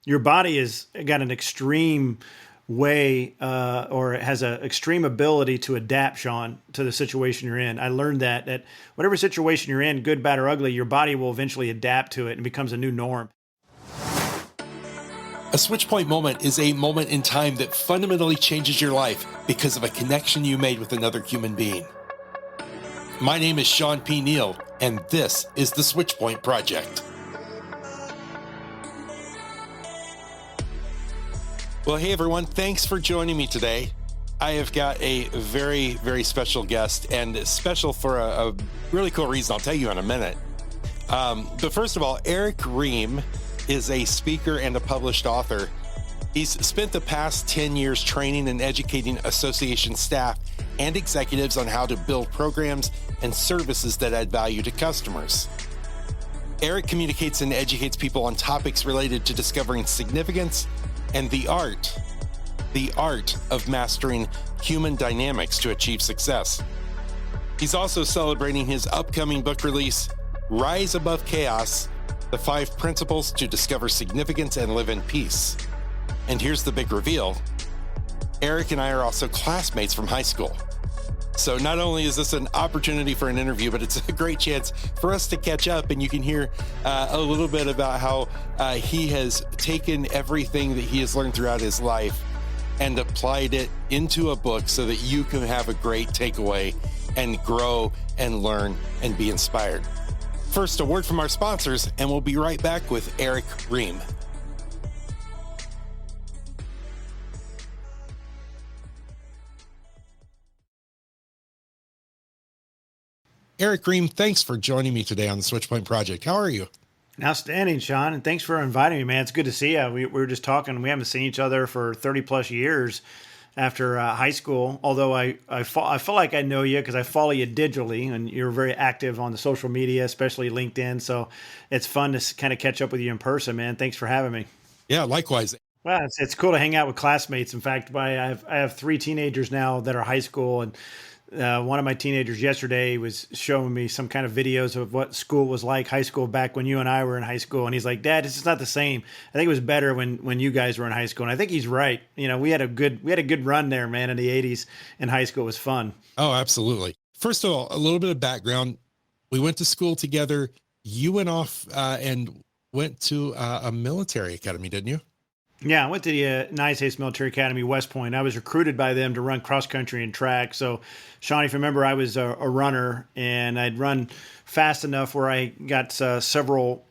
Your body has got an extreme way, or it has an extreme ability to adapt, Shawn, to the situation you're in. I learned that whatever situation you're in, good, bad, or ugly, your body will eventually adapt to it and becomes a new norm. A switch point moment is a moment in time that fundamentally changes your life because of a connection you made with another human being. My name is Shawn P Neal, and this is the Switch Point Project. Well, hey everyone, thanks for joining me today. I have got a very, very special guest, and special for a really cool reason I'll tell you in a minute. But first of all, Erick Rheam is a speaker and a published author. He's spent the past 10 years training and educating association staff and executives on how to build programs and services that add value to customers. Erick communicates and educates people on topics related to discovering significance and the art of mastering human dynamics to achieve success. He's also celebrating his upcoming book release, Rise Above Chaos: The 5 Principles to Discover Significance and Live in Peace. And here's the big reveal. Erick and I are also classmates from high school. So not only is this an opportunity for an interview, but it's a great chance for us to catch up, and you can hear a little bit about how he has taken everything that he has learned throughout his life and applied it into a book so that you can have a great takeaway and grow and learn and be inspired. First, a word from our sponsors, and we'll be right back with Erick Rheam. Erick Rheam, thanks for joining me today on the Switchpoint Project. How are you? Outstanding, Shawn, and thanks for inviting me, man. It's good to see you. We were just talking. We haven't seen each other for 30 plus years after high school, although I feel like I know you because I follow you digitally, and you're very active on the social media, especially LinkedIn. So it's fun to kind of catch up with you in person, man. Thanks for having me. Yeah, likewise. Well, it's cool to hang out with classmates. In fact, I have 3 teenagers now that are high school, and one of my teenagers yesterday was showing me some kind of videos of what school was like, high school back when you and I were in high school. And he's like, Dad, it's just not the same. I think it was better when you guys were in high school. And I think he's right. You know, we had a good run there, man, in the 80s in high school. It was fun. Oh, absolutely. First of all, a little bit of background. We went to school together. You went off and went to a military academy, didn't you? Yeah, I went to the United States Military Academy, West Point. I was recruited by them to run cross country and track. So, Shawn, if you remember, I was a runner, and I'd run fast enough where I got several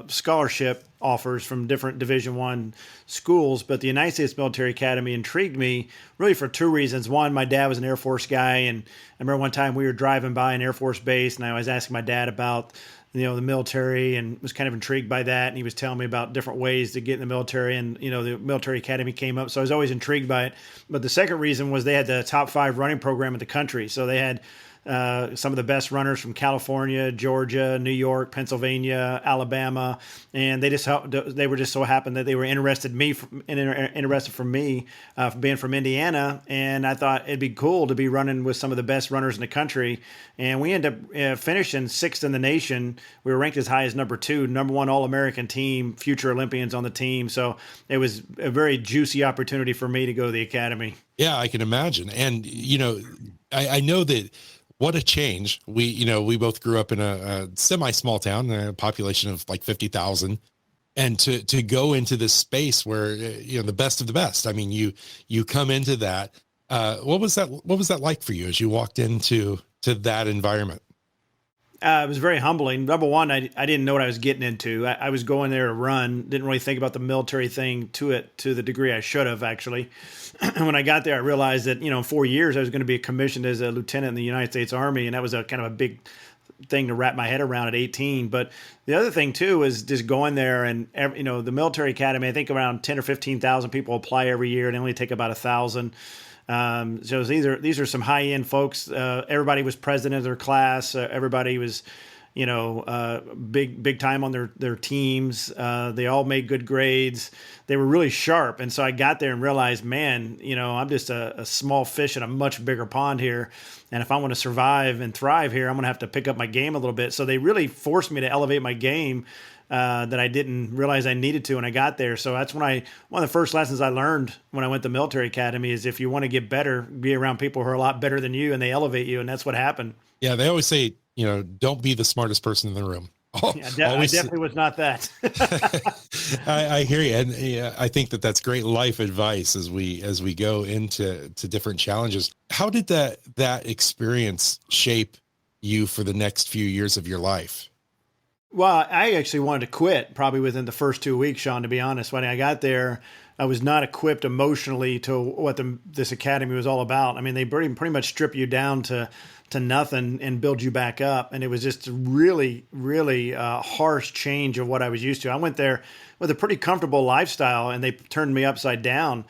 scholarship offers from different Division I schools. But the United States Military Academy intrigued me really for 2 reasons. One, my dad was an Air Force guy, and I remember one time we were driving by an Air Force base, and I was asking my dad about the military, and was kind of intrigued by that. And he was telling me about different ways to get in the military, and, the military academy came up. So I was always intrigued by it. But the second reason was they had the top 5 running program in the country. So they had some of the best runners from California, Georgia, New York, Pennsylvania, Alabama, and they were just so happened that they were interested for me being from Indiana, and I thought it'd be cool to be running with some of the best runners in the country. And we ended up finishing 6th in the nation. We were ranked as high as number 2, number 1 All-American team, future Olympians on the team. So it was a very juicy opportunity for me to go to the academy. Yeah, I can imagine. And I know that. What a change. We both grew up in a semi-small town, a population of like 50,000. And to go into this space where, the best of the best. I mean, you come into that. What was that like for you as you walked into that environment? It was very humbling. Number one, I didn't know what I was getting into. I was going there to run, didn't really think about the military thing to the degree I should have, actually. When I got there, I realized that, in 4 years, I was going to be commissioned as a lieutenant in the United States Army, and that was a kind of a big thing to wrap my head around at 18. But the other thing, too, is just going there and, the military academy, I think around 10 or 15,000 people apply every year, and only take about 1,000. So these are some high end folks. Everybody was president of their class. Everybody was, big time on their teams. They all made good grades. They were really sharp. And so I got there and realized, man, I'm just a small fish in a much bigger pond here. And if I want to survive and thrive here, I'm going to have to pick up my game a little bit. So they really forced me to elevate my game that I didn't realize I needed to when I got there. So that's one of the first lessons I learned when I went to military academy is if you want to get better, be around people who are a lot better than you and they elevate you. And that's what happened. Yeah. They always say, don't be the smartest person in the room. Yeah, I definitely was not that. I hear you. And yeah, I think that's great life advice as we go into different challenges. How did that experience shape you for the next few years of your life? Well, I actually wanted to quit probably within the first 2 weeks, Shawn, to be honest. When I got there, I was not equipped emotionally to what this academy was all about. I mean, they pretty much strip you down to nothing and build you back up. And it was just really, really harsh change of what I was used to. I went there with a pretty comfortable lifestyle and they turned me upside down.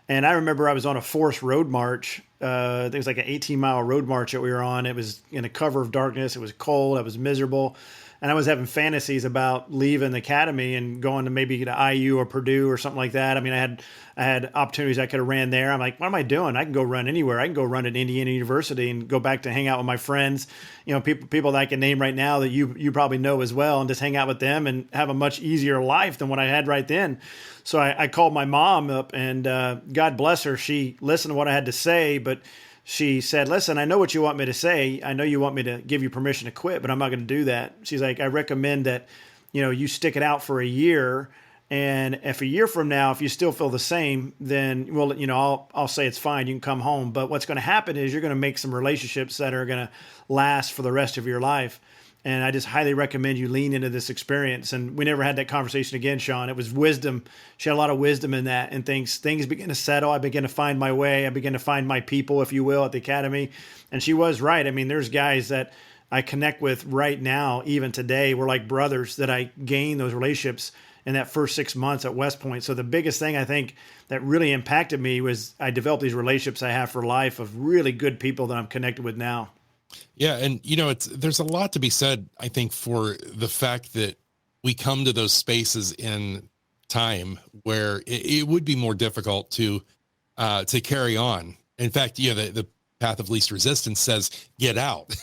And I remember I was on a forced road march. I think it was like an 18-mile road march that we were on. It was in a cover of darkness. It was cold. I was miserable. And I was having fantasies about leaving the academy and going to maybe to IU or Purdue or something like that. I mean, I had opportunities I could have ran there. I'm like, what am I doing? I can go run anywhere. I can go run at Indiana University and go back to hang out with my friends, people that I can name right now that you probably know as well, and just hang out with them and have a much easier life than what I had right then. So I called my mom up, and God bless her. She listened to what I had to say, but she said, listen, I know what you want me to say. I know you want me to give you permission to quit, but I'm not going to do that. She's like, I recommend that, you stick it out for a year. And if a year from now, if you still feel the same, then I'll say it's fine. You can come home. But what's going to happen is you're going to make some relationships that are going to last for the rest of your life. And I just highly recommend you lean into this experience. And we never had that conversation again, Shawn. It was wisdom. She had a lot of wisdom in that, and things began to settle. I began to find my way. I began to find my people, if you will, at the academy. And she was right. I mean, there's guys that I connect with right now, even today. We're like brothers that I gained those relationships in that first 6 months at West Point. So the biggest thing I think that really impacted me was I developed these relationships I have for life of really good people that I'm connected with now. Yeah. And, there's a lot to be said, I think, for the fact that we come to those spaces in time where it would be more difficult to carry on. In fact, the path of least resistance says, get out,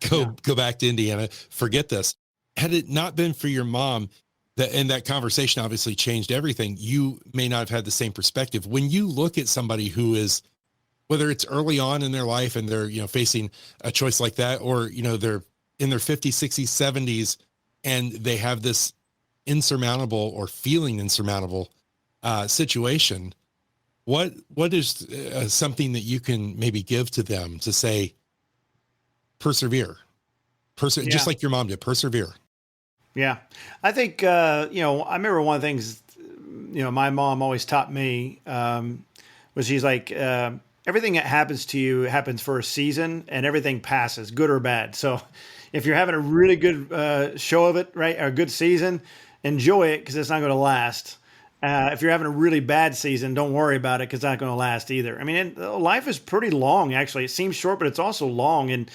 go back to Indiana, forget this. Had it not been for your mom, that conversation obviously changed everything. You may not have had the same perspective. When you look at somebody who is, whether it's early on in their life and they're, facing a choice like that, or, they're in their 50s, 60s, 70s, and they have this insurmountable or feeling insurmountable situation, what is something that you can maybe give to them to say, persevere, just like your mom did, persevere? Yeah. I think, I remember one of the things, my mom always taught me was she's like, everything that happens to you happens for a season, and everything passes, good or bad. So if you're having a really good show of it, right, or a good season, enjoy it because it's not going to last. If you're having a really bad season, don't worry about it because it's not going to last either. I mean, life is pretty long, actually. It seems short, but it's also long. And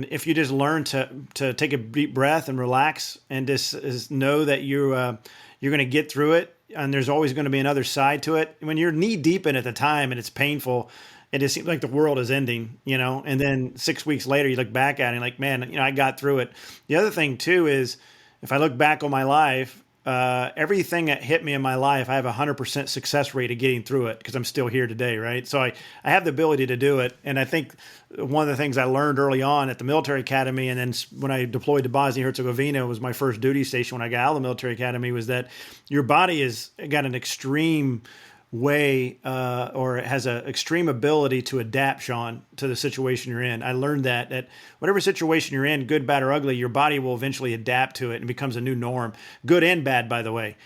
if you just learn to take a deep breath and relax and just know that you're going to get through it, and there's always going to be another side to it. When you're knee deep in it at the time and it's painful, it just seems like the world is ending, and then 6 weeks later you look back at it and like, man, I got through it. The other thing too is if I look back on my life, everything that hit me in my life, I have 100% success rate of getting through it because I'm still here today. Right. So I have the ability to do it. And I think one of the things I learned early on at the military academy, and then when I deployed to Bosnia-Herzegovina, was my first duty station when I got out of the military academy, was that your body has got an extreme way or it has an extreme ability to adapt, Shawn, to the situation you're in. I learned that whatever situation you're in, good, bad, or ugly, your body will eventually adapt to it and becomes a new norm, good and bad, by the way.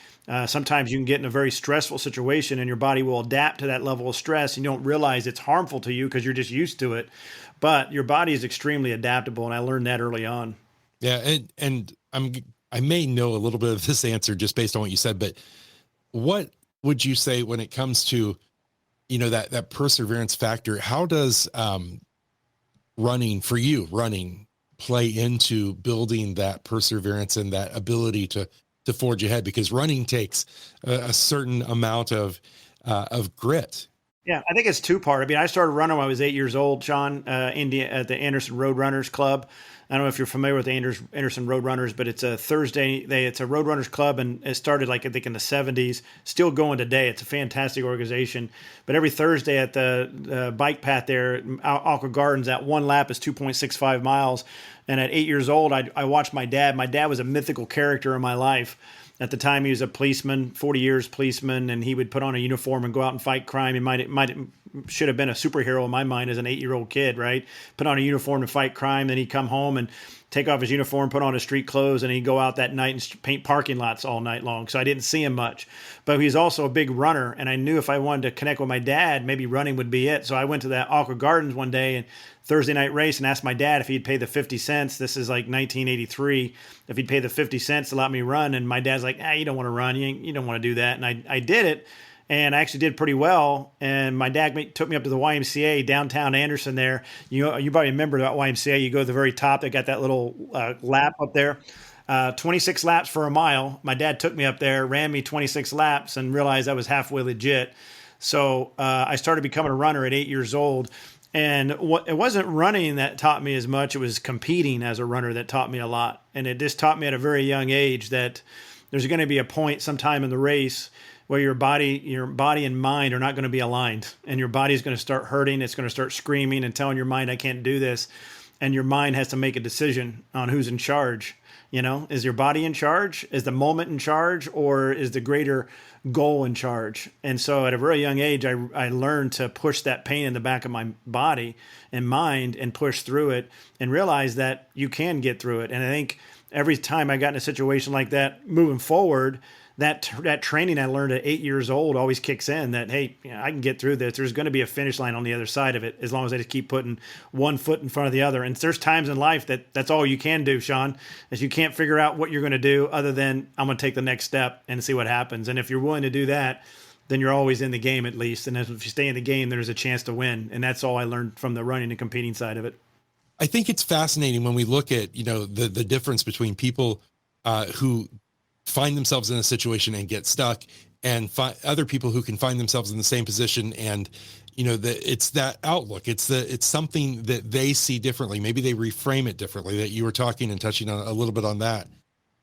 Sometimes you can get in a very stressful situation and your body will adapt to that level of stress and you don't realize it's harmful to you because you're just used to it. But your body is extremely adaptable, and I learned that early on. Yeah, and I may know a little bit of this answer just based on what you said, but what would you say when it comes to, that perseverance factor? How does running play into building that perseverance and that ability to forge ahead? Because running takes a certain amount of grit. Yeah, I think it's two part. I mean, I started running when I was 8 years old, Sean, at the Anderson Road Runners Club. I don't know if you're familiar with the Anderson Road Runners, but it's a Thursday. It's a Road Runners Club, and it started like I think in the '70s. Still going today. It's a fantastic organization. But every Thursday at the bike path there, Aqua Gardens, that one lap is 2.65 miles. And at 8 years old, I watched my dad. My dad was a mythical character in my life. At the time, he was a policeman, 40 years policeman, and he would put on a uniform and go out and fight crime. He might should have been a superhero in my mind as an 8-year-old kid, right? Put on a uniform to fight crime. Then he'd come home and take off his uniform, put on his street clothes, and he'd go out that night and paint parking lots all night long. So I didn't see him much. But he's also a big runner, and I knew if I wanted to connect with my dad, maybe running would be it. So I went to that Aqua Gardens one day and Thursday night race and asked my dad if he'd pay the 50 cents. This is like 1983. If he'd pay the 50 cents to let me run. And my dad's like, you don't want to run. You don't want to do that. And I did it. And I actually did pretty well. And my dad took me up to the YMCA downtown Anderson there. You probably remember that YMCA. You go to the very top. They got that little lap up there. 26 laps for a mile. My dad took me up there, ran me 26 laps, and realized I was halfway legit. So I started becoming a runner at 8 years old. And it wasn't running that taught me as much. It was competing as a runner that taught me a lot. And it just taught me at a very young age that there's going to be a point sometime in the race where your body and mind are not going to be aligned. And your body's going to start hurting. It's going to start screaming and telling your mind, I can't do this. And your mind has to make a decision on who's in charge. Is your body in charge? Is the moment in charge? Or is the greater goal in charge? And so at a very young age, I learned to push that pain in the back of my body and mind and push through it and realize that you can get through it. And I think every time I got in a situation like that, moving forward, that training I learned at 8 years old always kicks in that, hey, I can get through this. There's going to be a finish line on the other side of it as long as I just keep putting one foot in front of the other. And there's times in life that's all you can do, Sean, is you can't figure out what you're going to do other than I'm going to take the next step and see what happens. And if you're willing to do that, then you're always in the game at least. And if you stay in the game, there's a chance to win. And that's all I learned from the running and competing side of it. I think it's fascinating when we look at, the difference between people who find themselves in a situation and get stuck and other people who can find themselves in the same position. And, it's that outlook. It's something that they see differently. Maybe they reframe it differently, that you were talking and touching on a little bit on that.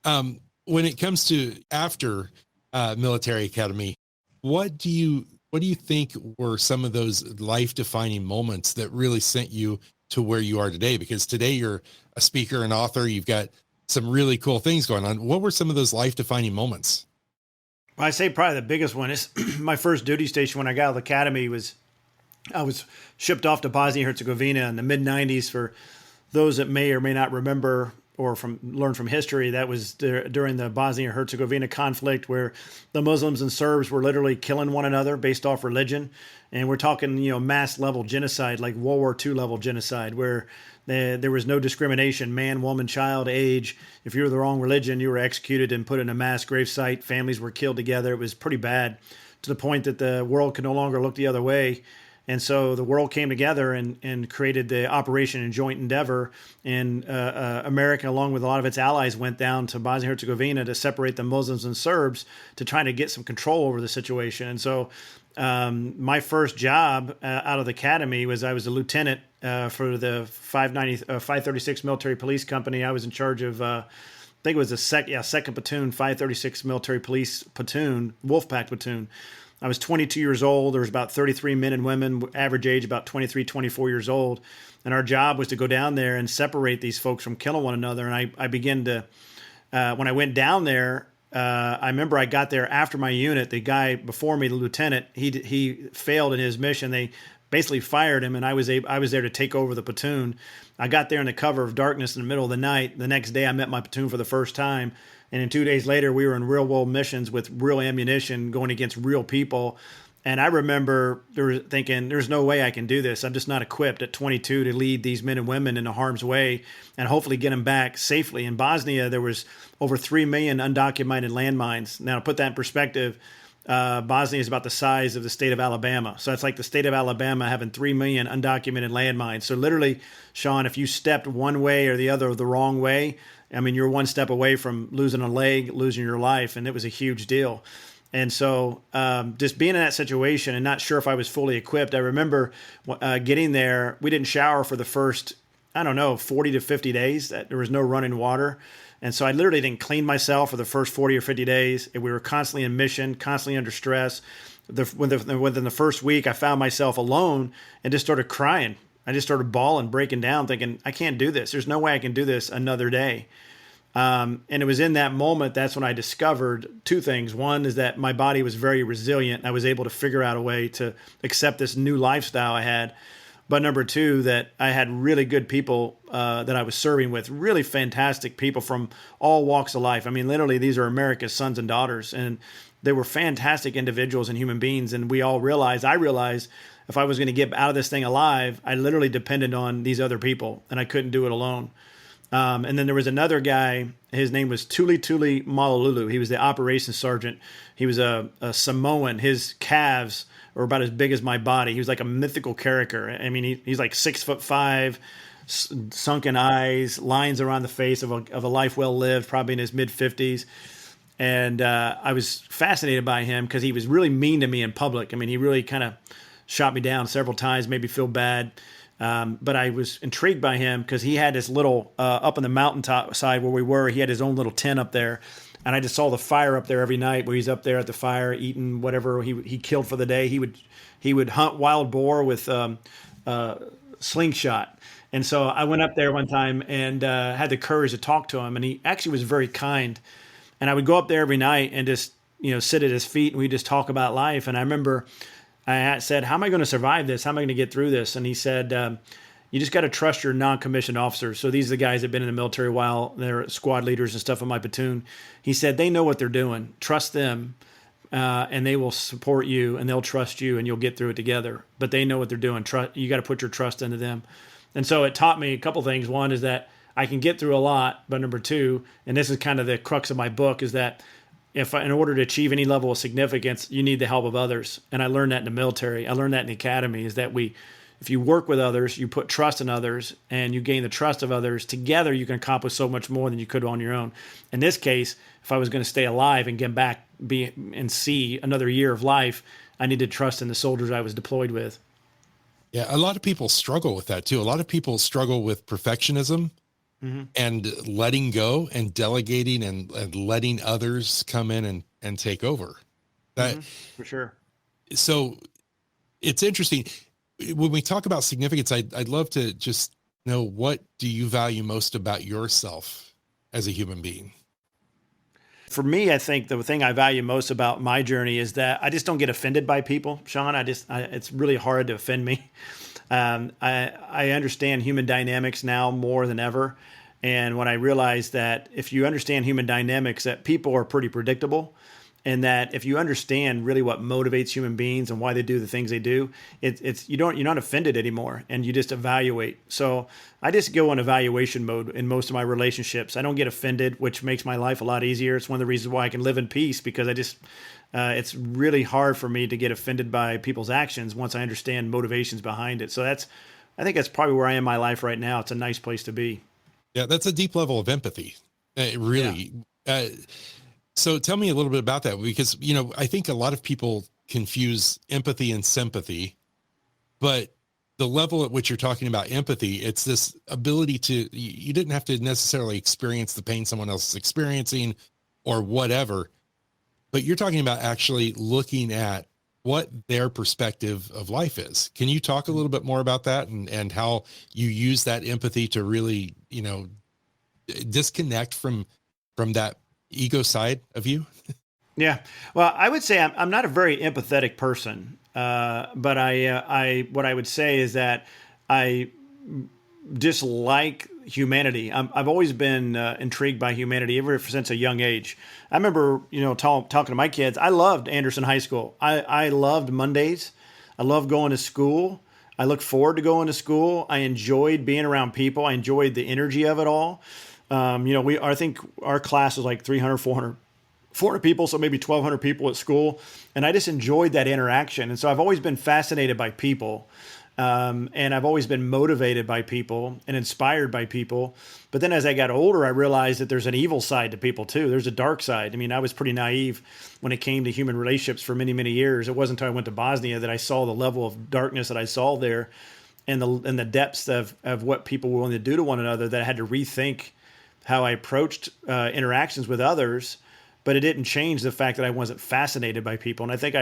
When it comes to after military academy, what do you think were some of those life defining moments that really sent you to where you are today? Because today you're a speaker and author. You've got some really cool things going on. What were some of those life-defining moments? Well, I say probably the biggest one is my first duty station when I got out of the academy I was shipped off to Bosnia-Herzegovina in the mid-90s. For those that may or may not remember or learn from history, that was during the Bosnia-Herzegovina conflict where the Muslims and Serbs were literally killing one another based off religion. And we're talking, mass level genocide, like World War II level genocide, where there was no discrimination, man, woman, child, age. If you were the wrong religion, you were executed and put in a mass gravesite. Families were killed together. It was pretty bad, to the point that the world could no longer look the other way. And so the world came together and created the Operation Joint Endeavor. And America, along with a lot of its allies, went down to Bosnia-Herzegovina to separate the Muslims and Serbs to try to get some control over the situation. And so my first job out of the academy was I was a lieutenant for the 536 Military Police Company. I was in charge of, I think it was the second platoon, 536 Military Police Platoon, Wolfpack Platoon. I was 22 years old. There was about 33 men and women, average age about 23, 24 years old. And our job was to go down there and separate these folks from killing one another. And I began to, when I went down there, I remember I got there after my unit. The guy before me, the lieutenant, he failed in his mission. They basically fired him, and I was there to take over the platoon. I got there in the cover of darkness in the middle of the night. The next day, I met my platoon for the first time. And then 2 days later, we were in real world missions with real ammunition going against real people. And I remember thinking, there's no way I can do this. I'm just not equipped at 22 to lead these men and women into harm's way and hopefully get them back safely. In Bosnia, there was over 3 million undocumented landmines. Now, to put that in perspective, Bosnia is about the size of the state of Alabama. So it's like the state of Alabama having 3 million undocumented landmines. So literally, Sean, if you stepped one way or the other the wrong way, I mean, you're one step away from losing a leg, losing your life, and it was a huge deal. And so just being in that situation and not sure if I was fully equipped, I remember getting there. We didn't shower for the first, I don't know, 40 to 50 days. There was no running water. And so I literally didn't clean myself for the first 40 or 50 days. And we were constantly in mission, constantly under stress. Within the first week, I found myself alone and just started crying. I just started bawling, breaking down, thinking, I can't do this. There's no way I can do this another day. And it was in that moment, that's when I discovered two things. One is that my body was very resilient. I was able to figure out a way to accept this new lifestyle I had. But number two, that I had really good people that I was serving with, really fantastic people from all walks of life. I mean, literally, these are America's sons and daughters. And they were fantastic individuals and human beings. And I realized if I was going to get out of this thing alive, I literally depended on these other people, and I couldn't do it alone. And then there was another guy, his name was Tuli Malolulu. He was the operations sergeant. He was a Samoan. His calves were about as big as my body. He was like a mythical character. I mean, he's like 6'5", sunken eyes, lines around the face of a life well lived, probably in his mid-50s. And I was fascinated by him because he was really mean to me in public. I mean, he really kind of shot me down several times, made me feel bad. But I was intrigued by him because he had this little, up on the mountaintop side where we were, he had his own little tent up there. And I just saw the fire up there every night where he's up there at the fire eating whatever he killed for the day. He would hunt wild boar with slingshot. And so I went up there one time and had the courage to talk to him. And he actually was very kind. And I would go up there every night and just, sit at his feet and we just talk about life. And I remember I said, how am I going to survive this? How am I going to get through this? And he said, you just got to trust your non-commissioned officers. So these are the guys that have been in the military a while. They're squad leaders and stuff in my platoon. He said, they know what they're doing. Trust them, and they will support you, and they'll trust you, and you'll get through it together. But they know what they're doing. You got to put your trust into them. And so it taught me a couple things. One is that I can get through a lot, but number two, and this is kind of the crux of my book, is that in order to achieve any level of significance, you need the help of others. And I learned that in the military. I learned that in the academy, is that if you work with others, you put trust in others, and you gain the trust of others, together you can accomplish so much more than you could on your own. In this case, if I was going to stay alive and get back and see another year of life, I needed trust in the soldiers I was deployed with. Yeah, a lot of people struggle with that too. A lot of people struggle with perfectionism. Mm-hmm. And letting go and delegating and letting others come in and take over. That, for sure. So it's interesting. When we talk about significance, I'd love to just know, what do you value most about yourself as a human being? For me, I think the thing I value most about my journey is that I just don't get offended by people, Shawn. It's really hard to offend me. I understand human dynamics now more than ever. And when I realized that if you understand human dynamics, that people are pretty predictable, and that if you understand really what motivates human beings and why they do the things they do, you're not offended anymore, and you just evaluate. So I just go in evaluation mode in most of my relationships. I don't get offended, which makes my life a lot easier. It's one of the reasons why I can live in peace, because it's really hard for me to get offended by people's actions once I understand motivations behind it. So I think that's probably where I am in my life right now. It's a nice place to be. Yeah, that's a deep level of empathy. Really. Yeah. So tell me a little bit about that, because, I think a lot of people confuse empathy and sympathy, but the level at which you're talking about empathy, it's this ability you didn't have to necessarily experience the pain someone else is experiencing or whatever, but you're talking about actually looking at what their perspective of life is. Can you talk a little bit more about that and how you use that empathy to really, disconnect from that ego side of you? Yeah. Well, I would say I'm not a very empathetic person. But what I would say is that I dislike humanity. I've always been intrigued by humanity ever since a young age. I remember, talking to my kids. I loved Anderson High School. I loved Mondays. I loved going to school. I look forward to going to school. I enjoyed being around people. I enjoyed the energy of it all. I think our class was like 300, 400 people, so maybe 1,200 people at school. And I just enjoyed that interaction. And so I've always been fascinated by people. And I've always been motivated by people and inspired by people. But then as I got older, I realized that there's an evil side to people too. There's a dark side. I mean, I was pretty naive when it came to human relationships for many, many years. It wasn't until I went to Bosnia that I saw the level of darkness that I saw there, and the depths of what people were willing to do to one another, that I had to rethink how I approached interactions with others. But it didn't change the fact that I wasn't fascinated by people. And I think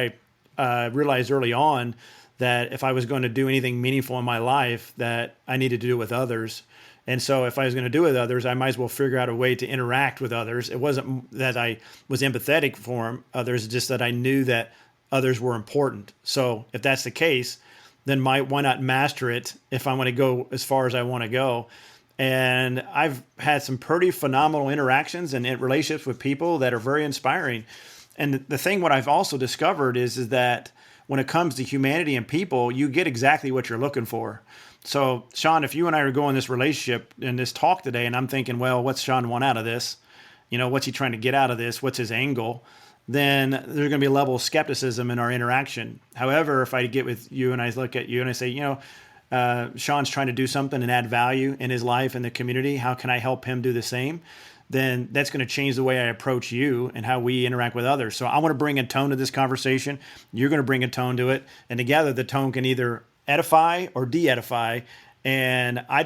I realized early on that if I was going to do anything meaningful in my life, that I needed to do it with others. And so if I was going to do it with others, I might as well figure out a way to interact with others. It wasn't that I was empathetic for others, just that I knew that others were important. So if that's the case, then why not master it if I want to go as far as I want to go? And I've had some pretty phenomenal interactions and relationships with people that are very inspiring. And the thing, what I've also discovered is that when it comes to humanity and people, you get exactly what you're looking for. So, Shawn, if you and I are going this relationship in this talk today, and I'm thinking, well, what's Shawn want out of this? What's he trying to get out of this? What's his angle? Then there's going to be a level of skepticism in our interaction. However, if I get with you and I look at you and I say, Shawn's trying to do something and add value in his life and the community, how can I help him do the same? Then that's going to change the way I approach you and how we interact with others. So I want to bring a tone to this conversation. You're going to bring a tone to it. And together the tone can either edify or de-edify. And I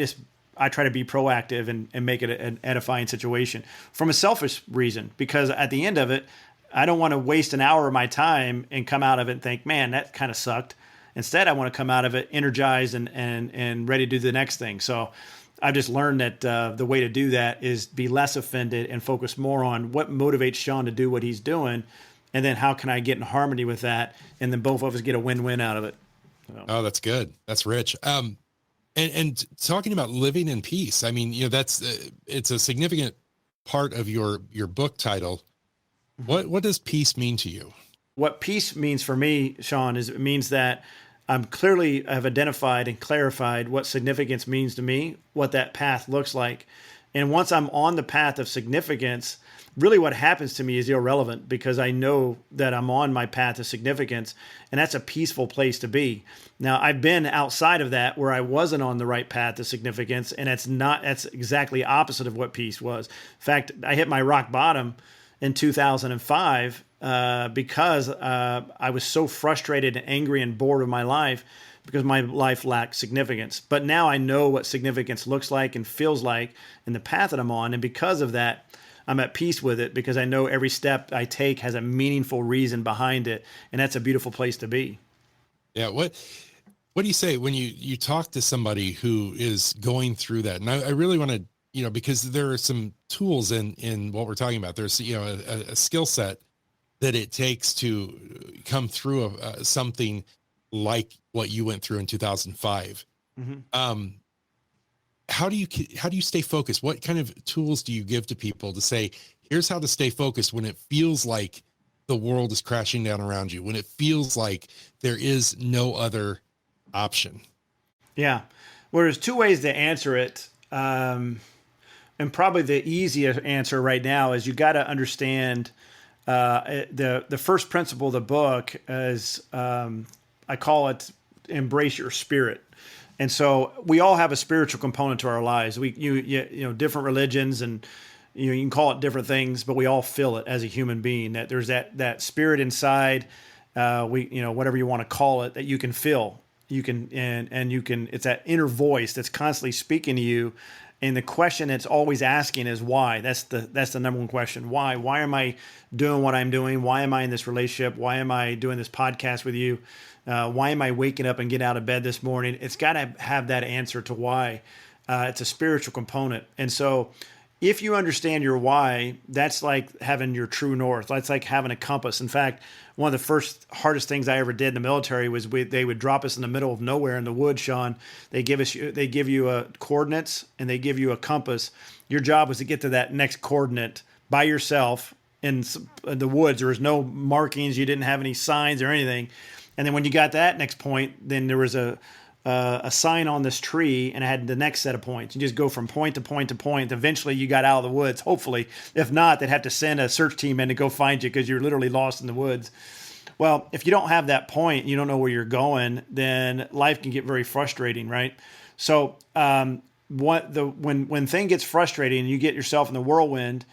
try to be proactive and make it an edifying situation from a selfish reason, because at the end of it, I don't want to waste an hour of my time and come out of it and think, man, that kind of sucked. Instead, I want to come out of it energized and ready to do the next thing. So I've just learned that the way to do that is be less offended and focus more on what motivates Shawn to do what he's doing, and then how can I get in harmony with that, and then both of us get a win-win out of it. So. Oh, that's good. That's rich. And talking about living in peace, I mean, that's it's a significant part of your book title. What does peace mean to you? What peace means for me, Shawn, is it means that I've identified and clarified what significance means to me, what that path looks like. And once I'm on the path of significance, really what happens to me is irrelevant, because I know that I'm on my path of significance, and that's a peaceful place to be. Now, I've been outside of that where I wasn't on the right path of significance, and that's exactly opposite of what peace was. In fact, I hit my rock bottom in 2005 because I was so frustrated and angry and bored of my life because my life lacked significance. But now I know what significance looks like and feels like in the path that I'm on. And because of that, I'm at peace with it, because I know every step I take has a meaningful reason behind it. And that's a beautiful place to be. Yeah. What do you say when you talk to somebody who is going through that? And I really want to, because there are some tools in what we're talking about. There's, a skill set that it takes to come through something like what you went through in 2005. Mm-hmm. How do you stay focused? What kind of tools do you give to people to say, here's how to stay focused when it feels like the world is crashing down around you, when it feels like there is no other option? Yeah. Well, there's two ways to answer it. And probably the easiest answer right now is you got to understand the first principle of the book is, I call it embrace your spirit. And so we all have a spiritual component to our lives. Different religions and you can call it different things, but we all feel it as a human being, that there's that spirit inside, whatever you want to call it, that you can feel. You can, and you can, it's that inner voice that's constantly speaking to you. And the question it's always asking is why. That's the number one question. Why? Why am I doing what I'm doing? Why am I in this relationship? Why am I doing this podcast with you? Why am I waking up and getting out of bed this morning? It's got to have that answer to why. It's a spiritual component. And so if you understand your why, that's like having your true north. That's like having a compass. In fact, one of the first hardest things I ever did in the military was they would drop us in the middle of nowhere in the woods, Shawn. They give you coordinates and they give you a compass. Your job was to get to that next coordinate by yourself in the woods. There was no markings. You didn't have any signs or anything. And then when you got that next point, then there was a sign on this tree, and it had the next set of points. You just go from point to point to point. Eventually, you got out of the woods, hopefully. If not, they'd have to send a search team in to go find you because you're literally lost in the woods. Well, if you don't have that point, you don't know where you're going, then life can get very frustrating, right? So, when thing gets frustrating and you get yourself in the whirlwind,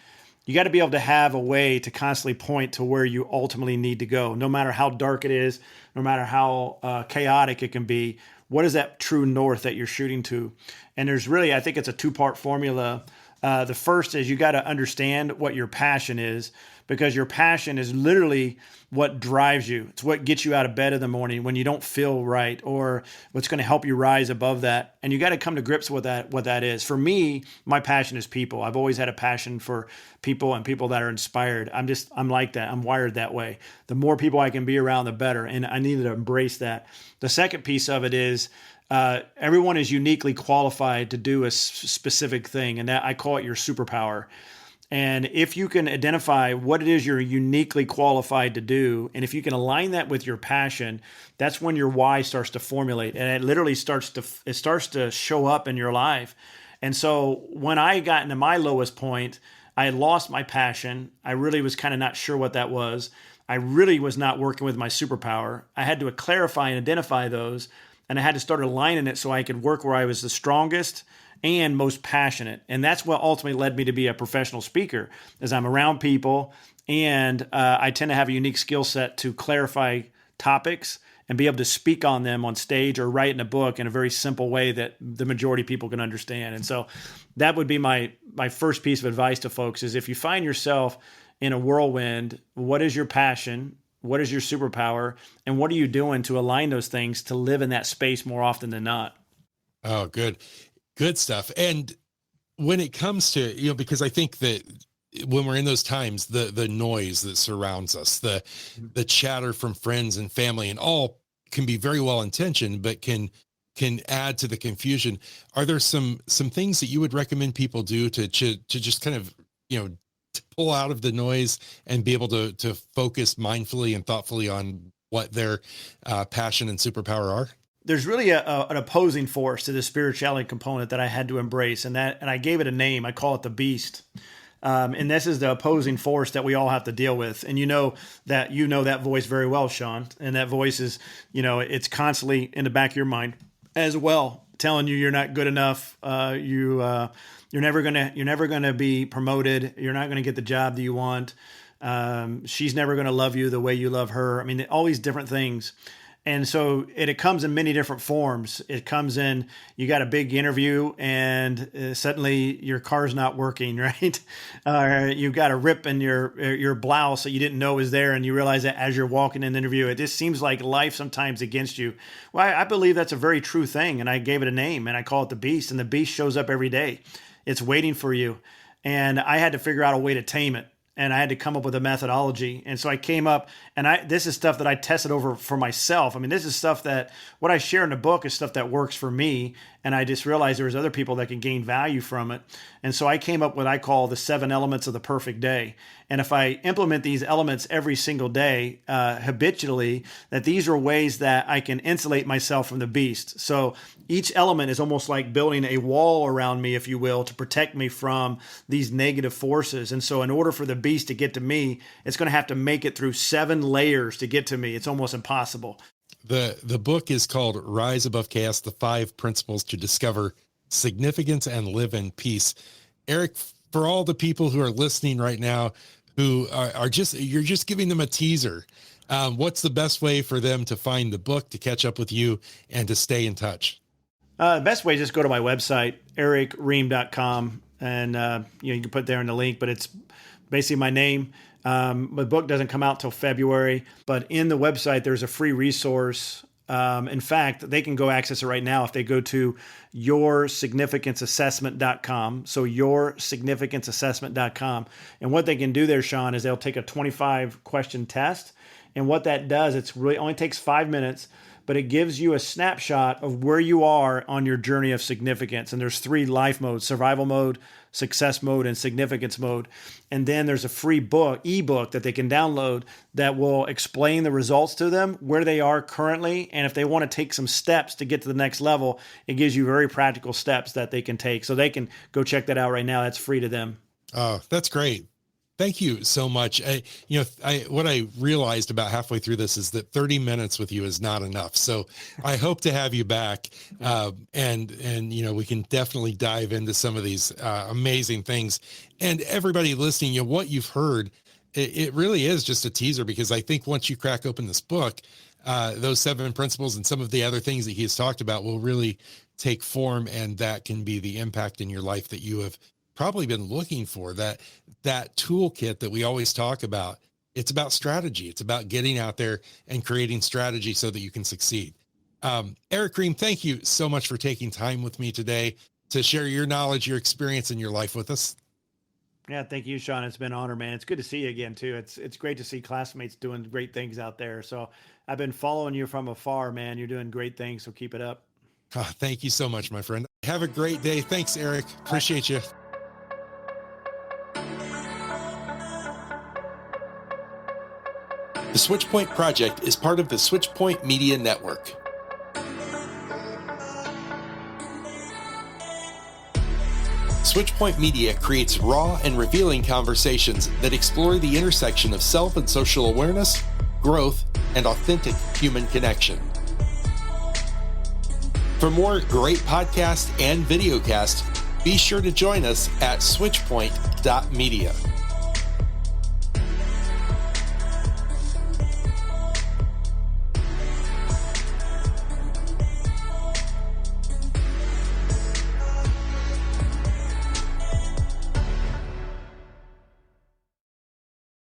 you got to be able to have a way to constantly point to where you ultimately need to go, no matter how dark it is, no matter how chaotic it can be. What is that true north that you're shooting to? And there's really, I think it's a two-part formula. The first is you got to understand what your passion is, because your passion is literally what drives you. It's what gets you out of bed in the morning when you don't feel right, or what's going to help you rise above that. And you got to come to grips with that, what that is. For me, my passion is people. I've always had a passion for people and people that are inspired. I'm like that. I'm wired that way. The more people I can be around, the better. And I need to embrace that. The second piece of it is, everyone is uniquely qualified to do a specific thing, and that I call it your superpower. And if you can identify what it is you're uniquely qualified to do, and if you can align that with your passion, that's when your why starts to formulate, and it literally starts to show up in your life. And so when I got into my lowest point, I had lost my passion. I really was kind of not sure what that was. I really was not working with my superpower. I had to clarify and identify those, and I had to start aligning it so I could work where I was the strongest and most passionate. And that's what ultimately led me to be a professional speaker, is I'm around people, and I tend to have a unique skill set to clarify topics and be able to speak on them on stage or write in a book in a very simple way that the majority of people can understand. And so that would be my first piece of advice to folks, is if you find yourself in a whirlwind, what is your passion? What is your superpower? And what are you doing to align those things to live in that space more often than not? Oh, good. Good stuff. And when it comes to, because I think that when we're in those times, the noise that surrounds us, the chatter from friends and family, and all can be very well intentioned, but can add to the confusion. Are there some things that you would recommend people do to just kind of, to pull out of the noise and be able to focus mindfully and thoughtfully on what their passion and superpower are? There's really an opposing force to the spirituality component that I had to embrace, and I gave it a name. I call it the beast. And this is the opposing force that we all have to deal with. And you know that voice very well, Shawn. And that voice is, it's constantly in the back of your mind as well, telling you you're not good enough. You're never gonna be promoted. You're not gonna get the job that you want. She's never gonna love you the way you love her. I mean, all these different things. And so it comes in many different forms. It comes in, you got a big interview and suddenly your car's not working, right? You've got a rip in your blouse that you didn't know was there, and you realize that as you're walking in the interview. It just seems like life sometimes against you. Well, I believe that's a very true thing, and I gave it a name, and I call it the beast, and the beast shows up every day. It's waiting for you. And I had to figure out a way to tame it. And I had to come up with a methodology. And so I came up, and this is stuff that I tested over for myself. I mean, this is stuff that what I share in the book is stuff that works for me. And I just realized there was other people that can gain value from it. And so I came up with what I call the 7 elements of the perfect day. And if I implement these elements every single day, habitually, that these are ways that I can insulate myself from the beast. So each element is almost like building a wall around me, if you will, to protect me from these negative forces. And so in order for the beast to get to me, it's going to have to make it through 7 layers to get to me. It's almost impossible. The book is called Rise Above Chaos, the 5 Principles to Discover Significance and Live in Peace. Erick, for all the people who are listening right now, who you're just giving them a teaser. What's the best way for them to find the book, to catch up with you, and to stay in touch? The best way is just go to my website, ericrheam.com, and you can put there in the link, but it's basically my name. The book doesn't come out till February, but in the website, there's a free resource. In fact, they can go access it right now if they go to yoursignificanceassessment.com. So yoursignificanceassessment.com. And what they can do there, Shawn, is they'll take a 25 question test. And what that does, it's really only takes 5 minutes, but it gives you a snapshot of where you are on your journey of significance. And there's 3 life modes: survival mode, success mode, and significance mode. And then there's a free ebook that they can download that will explain the results to them, where they are currently. And if they want to take some steps to get to the next level, it gives you very practical steps that they can take. So they can go check that out right now. That's free to them. Oh, that's great. Thank you so much. What I realized about halfway through this is that 30 minutes with you is not enough. So I hope to have you back. And we can definitely dive into some of these amazing things. And everybody listening, what you've heard, it really is just a teaser, because I think once you crack open this book, those 7 principles and some of the other things that he has talked about will really take form, and that can be the impact in your life that you have probably been looking for. That toolkit that we always talk about, it's about strategy. It's about getting out there and creating strategy so that you can succeed. Erick Rheam, thank you so much for taking time with me today to share your knowledge, your experience, and your life with us. Yeah, thank you, Shawn. It's been an honor, man. It's good to see you again, too. It's great to see classmates doing great things out there. So I've been following you from afar, man. You're doing great things, so keep it up. Thank you so much, my friend. Have a great day. Thanks, Erick. Appreciate you. The Switchpoint Project is part of the Switchpoint Media Network. Switchpoint Media creates raw and revealing conversations that explore the intersection of self and social awareness, growth, and authentic human connection. For more great podcasts and videocasts, be sure to join us at switchpoint.media.